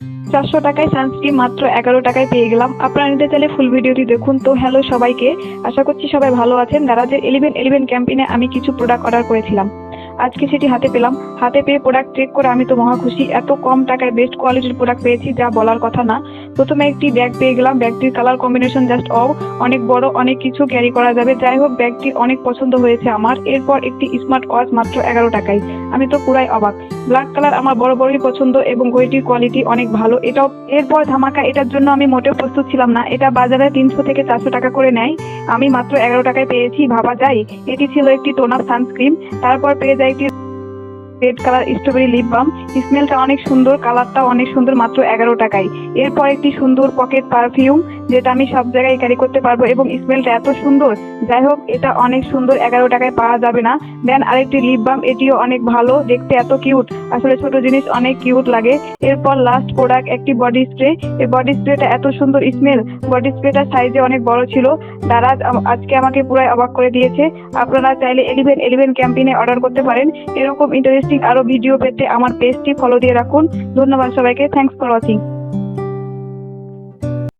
400 টাকায় সানস্ক্রিন মাত্র 11 টাকায় পেয়ে গেলাম। আপনারা নিতে চাইলে ফুল ভিডিওটি দেখুন। তো হ্যালো সবাইকে, আশা করছি সবাই ভালো আছেন। দারাজের 11 ক্যাম্পেইনে আমি কিছু প্রোডাক্ট অর্ডার করেছিলাম, আজকে সেটি হাতে পেলাম। হাতে পেয়ে প্রোডাক্ট চেক করে আমি তো মহা খুশি। এত কম টাকায় বেস্ট কোয়ালিটির প্রোডাক্ট পেয়েছি যা বলার কথা না। প্রথমে একটি ব্যাগ পেয়ে গেলাম, ব্যাগটির কালার কম্বিনেশন জাস্ট অনেক বড়, অনেক কিছু ক্যারি করা যাবে। যাই হোক, ব্যাগটি অনেক পছন্দ হয়েছে আমার। এরপর একটি স্মার্ট ওয়াচ মাত্র 11 টাকায়, আমি তো পুরাই অবাক। ব্ল্যাক কালার আমার বড়ই পছন্দ এবং ঘড়িটির কোয়ালিটি অনেক ভালো। এটাও এরপর ধামাকা, এটার জন্য আমি মোটেও প্রস্তুত ছিলাম না। এটা বাজারে 300 থেকে 400 টাকা করে নেয়, আমি মাত্র 11 টাকায় পেয়েছি, ভাবা যায়। এটি ছিল একটি টোন আপ সানস্ক্রিন। তারপর পেয়ে যায় একটি red colour strawberry lip balm. স্মেলটা অনেক সুন্দর, কালারটাও অনেক সুন্দর, মাত্র 11 টাকায়। এরপর একটি সুন্দর পকেট পারফিউম, যেটা আমি সব জায়গায় ক্যারি করতে পারবো এবং স্মেলটা এত সুন্দর। যাই হোক, এটা অনেক সুন্দর, 11 টাকায় পাওয়া যাবে না। দেন আরেকটি লিপ বাম, এটিও অনেক ভালো, দেখতে এত কিউট। আসলে ছোট জিনিস অনেক কিউট লাগে। এরপর লাস্ট প্রোডাক্ট একটি বডি স্প্রে। এই বডি স্প্রেটা এত সুন্দর স্মেল, বডি স্প্রেটা সাইজে অনেক বড় ছিল। দারাজ আজকে আমাকে পুরাই অবাক করে দিয়েছে। আপনারা চাইলে 11 ক্যাম্পেইনে অর্ডার করতে পারেন। এরকম ইন্টারেস্টিং আরো ভিডিও পেতে আমার পেজটি ফলো দিয়ে রাখুন। ধন্যবাদ সবাইকে, থ্যাংকস ফর ওয়াচিং।